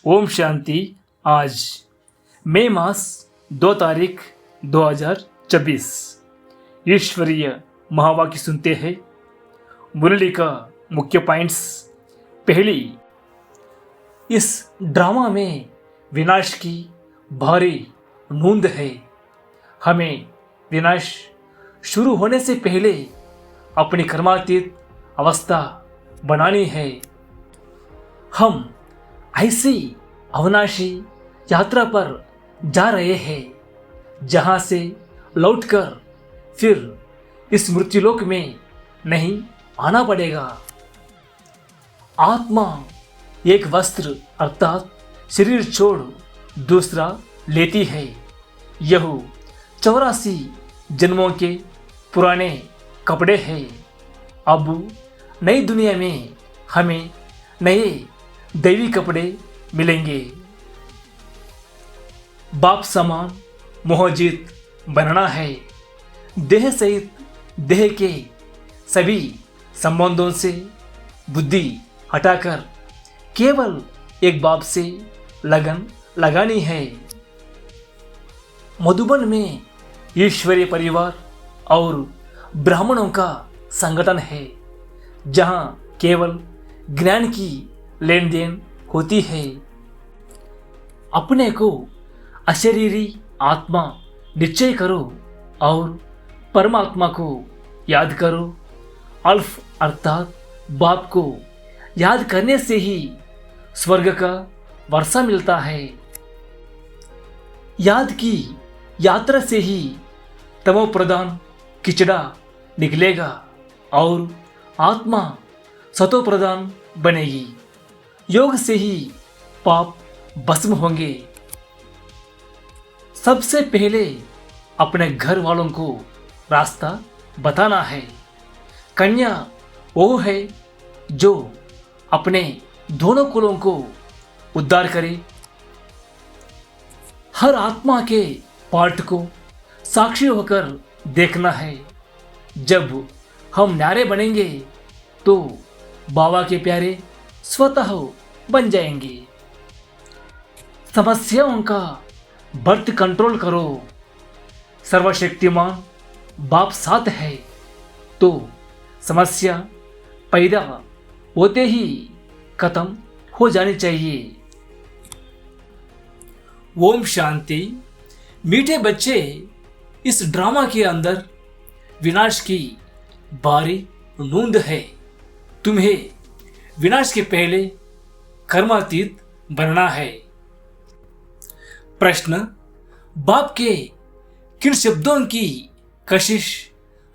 ओम शांति। आज मई मास 2 तारीख 2024 ईश्वरीय महावाक्य सुनते हैं। मुरली का मुख्य पॉइंट्स। पहली, इस ड्रामा में विनाश की भारी नूंद है। हमें विनाश शुरू होने से पहले अपनी कर्मातीत अवस्था बनानी है। हम ऐसी अविनाशी यात्रा पर जा रहे हैं जहां से लौटकर फिर इस मृत्युलोक में नहीं आना पड़ेगा। आत्मा एक वस्त्र अर्थात शरीर छोड़ दूसरा लेती है। यह 84 जन्मों के पुराने कपड़े हैं। अब नई दुनिया में हमें नए दैवी कपड़े मिलेंगे। बाप समान मोहजीत बनना है। देह सहित देह के सभी संबंधों से बुद्धि हटाकर केवल एक बाप से लगन लगानी है। मधुबन में ईश्वरीय परिवार और ब्राह्मणों का संगठन है, जहां केवल ज्ञान की लेन देन होती है। अपने को अशरीरी आत्मा निश्चय करो और परमात्मा को याद करो। अल्फ अर्थात बाप को याद करने से ही स्वर्ग का वर्षा मिलता है। याद की यात्रा से ही तमो प्रधान किचड़ा निकलेगा और आत्मा सतो प्रधान बनेगी। योग से ही पाप भस्म होंगे। सबसे पहले अपने घर वालों को रास्ता बताना है। कन्या वो है जो अपने दोनों कुलों को उद्धार करे। हर आत्मा के पार्ट को साक्षी होकर देखना है। जब हम न्यारे बनेंगे तो बाबा के प्यारे स्वतः बन जाएंगे। समस्याओं का बर्थ कंट्रोल करो। सर्वशक्तिमान बाप साथ है तो समस्या पैदा होते ही खत्म हो जानी चाहिए। ओम शांति। मीठे बच्चे, इस ड्रामा के अंदर विनाश की भारी नूंद है। तुम्हें विनाश के पहले कर्मातीत बनना है। प्रश्न, बाप के किन शब्दों की कशिश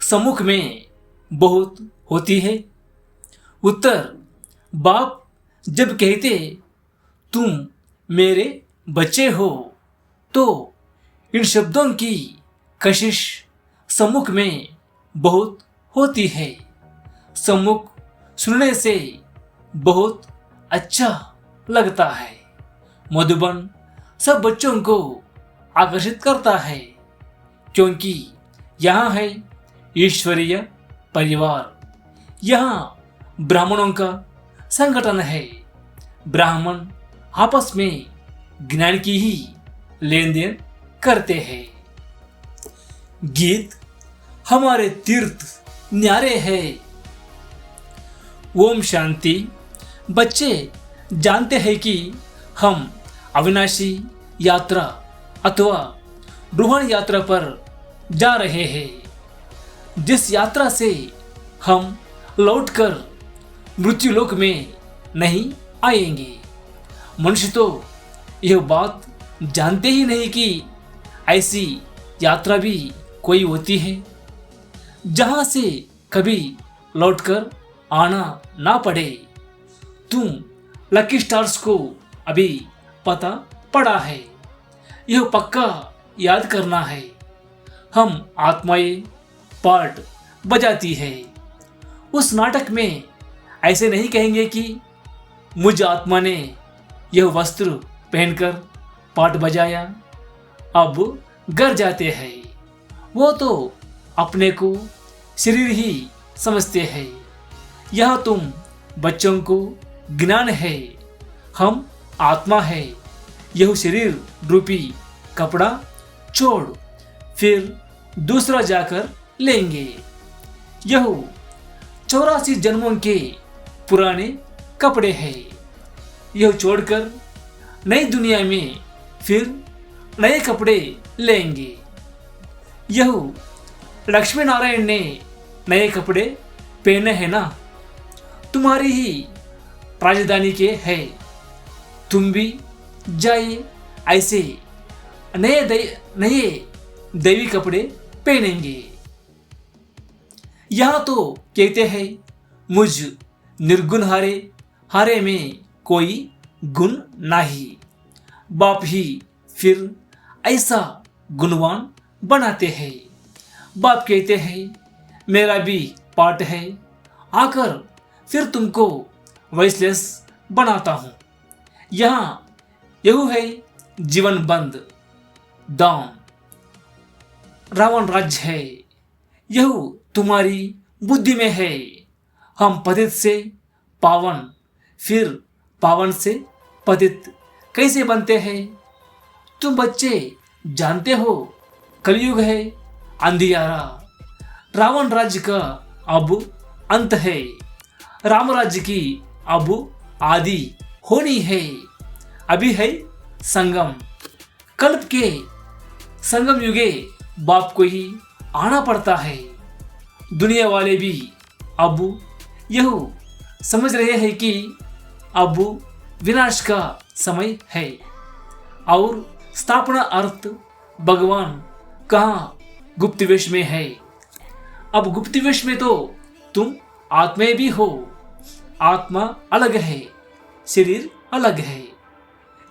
सम्मुख में बहुत होती है? उत्तर, बाप जब कहते तुम मेरे बच्चे हो तो इन शब्दों की कशिश सम्मुख में बहुत होती है। सम्मुख सुनने से बहुत अच्छा लगता है। मधुबन सब बच्चों को आकर्षित करता है क्योंकि यहाँ है ईश्वरीय परिवार। यहाँ ब्राह्मणों का संगठन है। ब्राह्मण आपस में ज्ञान की ही लेन देन करते हैं। गीत हमारे तीर्थ न्यारे हैं। ओम शांति। बच्चे जानते हैं कि हम अविनाशी यात्रा अथवा रूहानी यात्रा पर जा रहे हैं, जिस यात्रा से हम लौटकर मृत्युलोक में नहीं आएंगे। मनुष्य तो यह बात जानते ही नहीं कि ऐसी यात्रा भी कोई होती है जहां से कभी लौटकर आना ना पड़े। तुम लकी स्टार्स को अभी पता पड़ा है, यह पक्का याद करना है। हम आत्माएं पार्ट बजाती है। उस नाटक में ऐसे नहीं कहेंगे कि मुझ आत्मा ने यह वस्त्र पहनकर पार्ट बजाया, अब घर जाते हैं। वो तो अपने को शरीर ही समझते हैं। यह तुम बच्चों को ज्ञान है, हम आत्मा है, यह शरीर रूपी कपड़ा छोड़ फिर दूसरा जाकर लेंगे। यह 84 जन्मों के पुराने कपड़े हैं। यह छोड़कर नई दुनिया में फिर नए कपड़े लेंगे। यह लक्ष्मी नारायण ने नए कपड़े पहने हैं ना, तुम्हारी ही राजधानी के है। तुम भी जाइए, ऐसे नए दैवी कपड़े पहनेंगे। यहां तो कहते हैं मुझ निर्गुण हारे में कोई गुण नहीं। बाप ही फिर ऐसा गुणवान बनाते हैं। बाप कहते हैं मेरा भी पाठ है, आकर फिर तुमको वैसलेस बनाता हूं। यहां यह है जीवन बंद दाम, रावण राज्य है। यह तुम्हारी बुद्धि में है। हम पतित से पावन, फिर पावन से पतित कैसे बनते हैं? तुम बच्चे जानते हो कलयुग है अंधियारा। रावण राज्य का अब अंत है, राम राज्य की अब आदि होनी है। अभी है संगम, कल्प के संगम युगे बाप को ही आना पड़ता है। दुनिया वाले भी अब यह समझ रहे हैं कि अब विनाश का समय है और स्थापना अर्थ भगवान कहाँ गुप्त वेश में है। अब गुप्त वेश में तो तुम आत्मा भी हो। आत्मा अलग है, शरीर अलग है।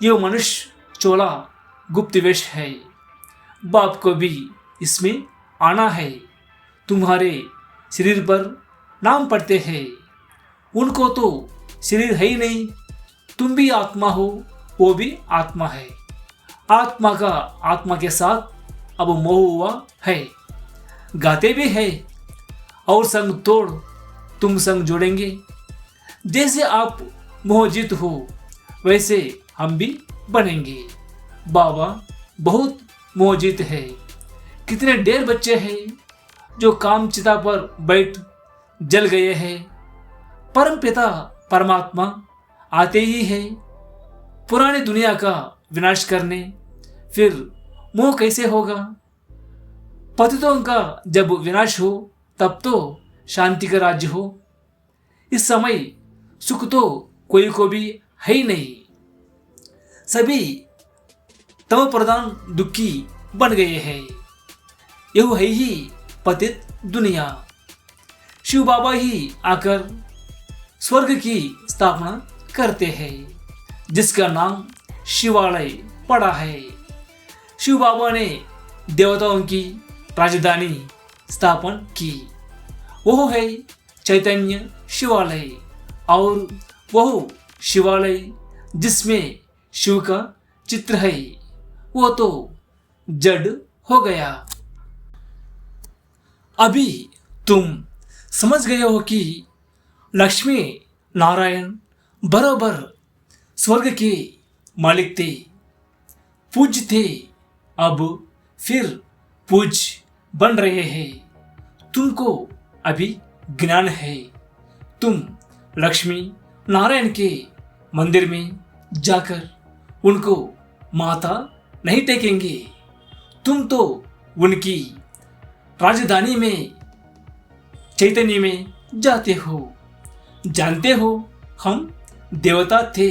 यह मनुष्य चोला गुप्त वेश है। बाप को भी इसमें आना है। तुम्हारे शरीर पर नाम पड़ते हैं, उनको तो शरीर है ही नहीं। तुम भी आत्मा हो, वो भी आत्मा है। आत्मा का आत्मा के साथ अब मोह हुआ है। गाते भी है और संग तोड़ तुम संग जोड़ेंगे। जैसे आप मोहजित हो वैसे हम भी बनेंगे। बाबा बहुत मोहजित है। कितने ढेर बच्चे हैं जो काम चिता पर बैठ जल गए हैं। परम पिता परमात्मा आते ही है पुरानी दुनिया का विनाश करने। फिर मोह कैसे होगा? पतितों का जब विनाश हो तब तो शांति का राज्य हो। इस समय सुख तो कोई को भी है ही नहीं। सभी तम प्रधान दुखी बन गए हैं। यह है ही पतित दुनिया। शिव बाबा ही आकर स्वर्ग की स्थापना करते हैं, जिसका नाम शिवालय पड़ा है। शिव बाबा ने देवताओं की राजधानी स्थापन की। वह है चैतन्य शिवालय। और वह शिवालय जिसमें शिव का चित्र है वो तो जड़ हो गया। अभी तुम समझ गए हो कि लक्ष्मी नारायण बराबर स्वर्ग के मालिक थे, पूज्य थे। अब फिर पूज्य बन रहे हैं। तुमको अभी ज्ञान है। तुम लक्ष्मी नारायण के मंदिर में जाकर उनको माथा नहीं टेकेंगे। तुम तो उनकी राजधानी में चैतन्य में जाते हो। जानते हो हम देवता थे,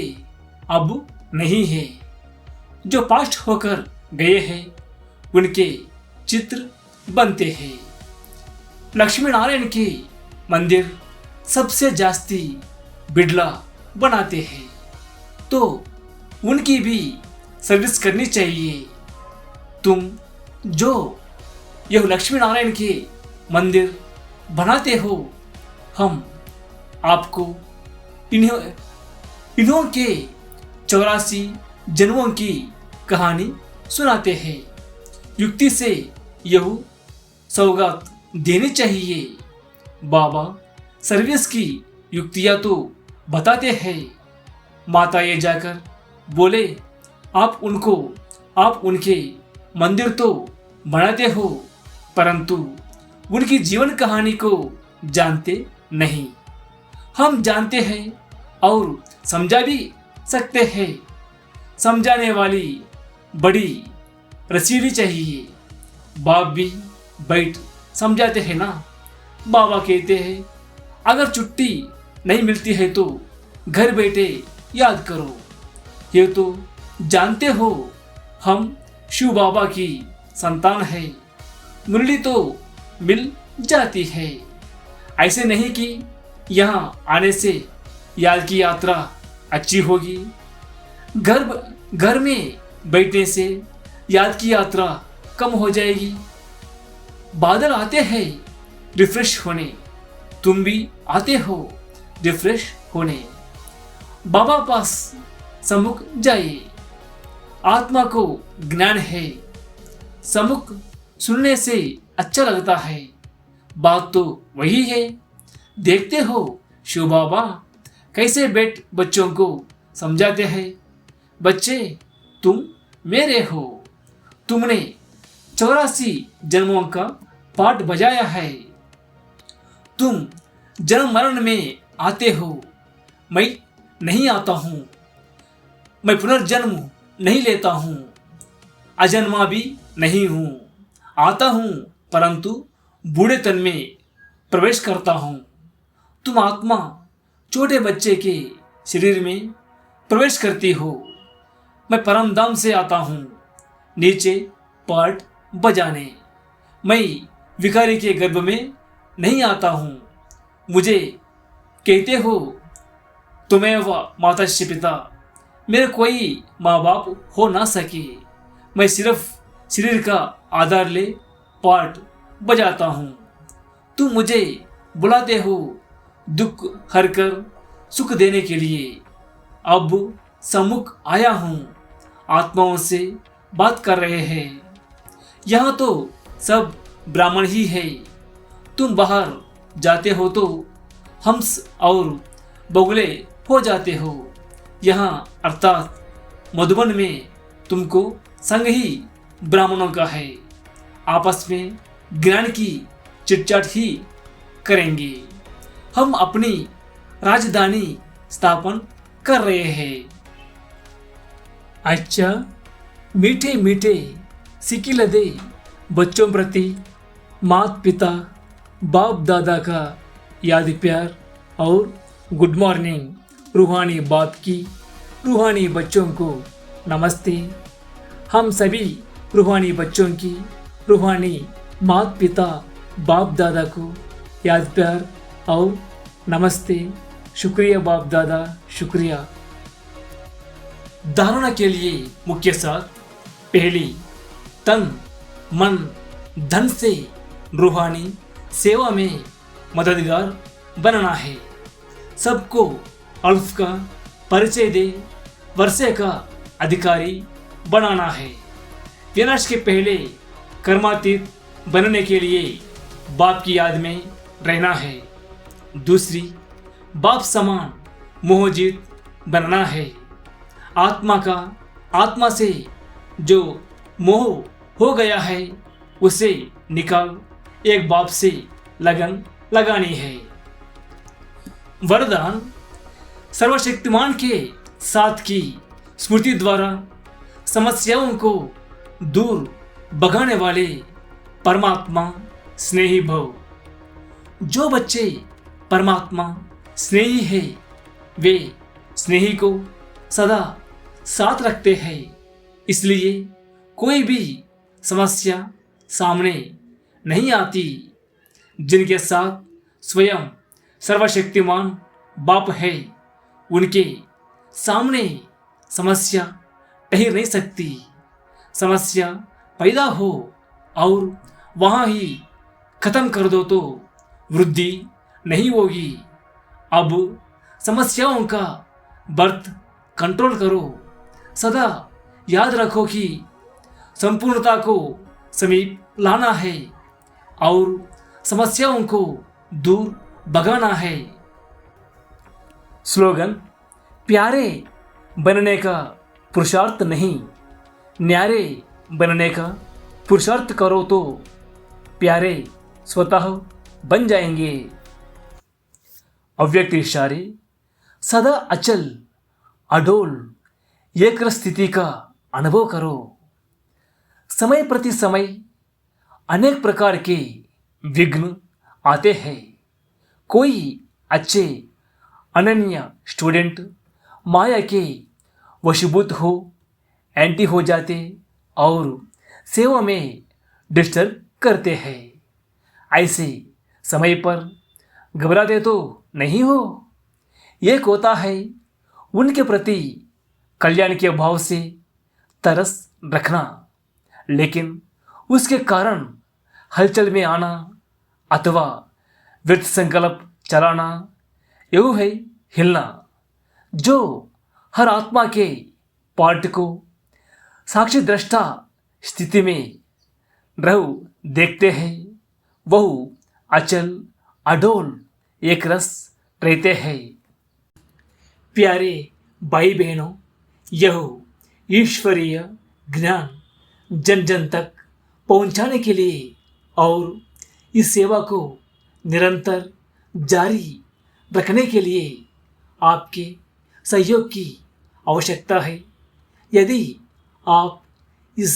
अब नहीं है। जो पास्ट होकर गए हैं उनके चित्र बनते हैं। लक्ष्मी नारायण के मंदिर सबसे जास्ती बिड़ला बनाते हैं, तो उनकी भी सर्विस करनी चाहिए। तुम जो यह लक्ष्मी नारायण के मंदिर बनाते हो, हम आपको इन्हों के 84 जन्मों की कहानी सुनाते हैं। युक्ति से यह सौगात देनी चाहिए। बाबा सर्विस की युक्तियां तो बताते हैं। माता ये जाकर बोले, आप उनके मंदिर तो बनाते हो, परंतु उनकी जीवन कहानी को जानते नहीं। हम जानते हैं और समझा भी सकते हैं। समझाने वाली बड़ी रसीदी चाहिए। बाप भी बैठ समझाते हैं ना। बाबा कहते हैं, अगर छुट्टी नहीं मिलती है तो घर बैठे याद करो। ये तो जानते हो हम शिव बाबा की संतान है। मुरली तो मिल जाती है। ऐसे नहीं कि यहाँ आने से याद की यात्रा अच्छी होगी। घर में बैठने से याद की यात्रा कम हो जाएगी। बादल आते हैं रिफ्रेश होने, तुम भी आते हो रिफ्रेश होने। बाबा पास सम्मुख जाइए। आत्मा को ज्ञान है। सम्मुख सुनने से अच्छा लगता है। बात तो वही है। देखते हो शिव बाबा कैसे बच्चों को समझाते हैं। बच्चे, तुम मेरे हो। तुमने 84 जन्मों का पाठ बजाया है। तुम जन्म मरण में आते हो, मैं नहीं आता हूँ। मैं पुनर्जन्म नहीं लेता हूँ, अजन्मा भी नहीं हूँ। आता हूँ परंतु बूढ़ेपन में प्रवेश करता हूँ। तुम आत्मा छोटे बच्चे के शरीर में प्रवेश करती हो। मैं परम धाम से आता हूँ नीचे पाठ बजाने। मैं भिखारी के गर्भ में नहीं आता हूँ। मुझे कहते हो तुम्हें व माता से पिता, मेरे कोई माँ बाप हो ना सके। मैं सिर्फ शरीर का आधार ले पाठ बजाता हूँ। तुम मुझे बुलाते हो दुख हर कर सुख देने के लिए। अब सम्मुख आया हूँ, आत्माओं से बात कर रहे हैं। यहाँ तो सब ब्राह्मण ही है। तुम बाहर जाते हो तो हंस और बगुले हो जाते हो। यहाँ अर्थात मधुबन में तुमको संग ही ब्राह्मणों का है। आपस में ज्ञान की चिटचाट ही करेंगे। हम अपनी राजधानी स्थापन कर रहे हैं। अच्छा, मीठे मीठे सिकिलदे बच्चों प्रति माता पिता बाप दादा का याद प्यार और गुड मॉर्निंग रूहानी बाप की रूहानी बच्चों को नमस्ते। हम सभी रूहानी बच्चों की रूहानी माता पिता बाप दादा को याद प्यार और नमस्ते। शुक्रिया बाप दादा, शुक्रिया। धारणा के लिए मुख्य साथ, पहली, तन मन धन से रूहानी सेवा में मददगार बनना है। सबको अल्फ का परिचय दे वर्षे का अधिकारी बनाना है। विनाश के पहले कर्मातीत बनने के लिए बाप की याद में रहना है। दूसरी, बाप समान मोहजीत बनना है। आत्मा से जो मोह हो गया है उसे निकाल एक बाप से लगन लगानी है। वरदान, सर्वशक्तिमान के साथ की स्मृति द्वारा समस्याओं को दूर भगाने वाले परमात्मा स्नेही भव। जो बच्चे परमात्मा स्नेही है वे स्नेही को सदा साथ रखते हैं। इसलिए कोई भी समस्या सामने नहीं आती। जिनके साथ स्वयं सर्वशक्तिमान बाप है उनके सामने समस्या ठहर नहीं सकती। समस्या पैदा हो और वहाँ ही खत्म कर दो तो वृद्धि नहीं होगी। अब समस्याओं का बर्थ कंट्रोल करो। सदा याद रखो कि संपूर्णता को समीप लाना है और समस्याओं को दूर भगाना है। स्लोगन, प्यारे बनने का पुरुषार्थ नहीं, न्यारे बनने का पुरुषार्थ करो तो प्यारे स्वतः बन जाएंगे। अव्यक्त इशारे सदा अचल अडोल एक स्थिति का अनुभव करो। समय प्रति समय अनेक प्रकार के विघ्न आते हैं। कोई अच्छे अनन्य स्टूडेंट माया के वशीभूत हो, एंटी हो जाते और सेवा में डिस्टर्ब करते हैं। ऐसे समय पर घबराते तो नहीं हो। एक होता है उनके प्रति कल्याण के भाव से तरस रखना, लेकिन उसके कारण हलचल में आना अथवा व्यर्थ संकल्प चलाना, यूं है हिलना। जो हर आत्मा के पार्ट को साक्षी दृष्टा स्थिति में रह देखते हैं, वह अचल अडोल एक रस रहते हैं। प्यारे भाई बहनों, यह ईश्वरीय ज्ञान जन जन तक पहुंचाने के लिए और इस सेवा को निरंतर जारी रखने के लिए आपके सहयोग की आवश्यकता है। यदि आप इस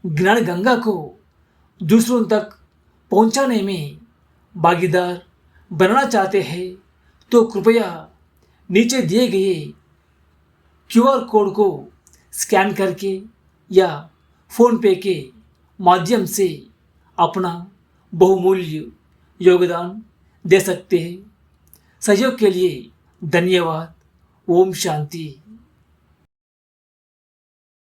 ज्ञान गंगा को दूसरों तक पहुंचाने में भागीदार बनना चाहते हैं तो कृपया नीचे दिए गए क्यूआर कोड को स्कैन करके या फ़ोन पे के माध्यम से अपना बहुमूल्य योगदान दे सकते हैं। सहयोग के लिए धन्यवाद। ओम शांति।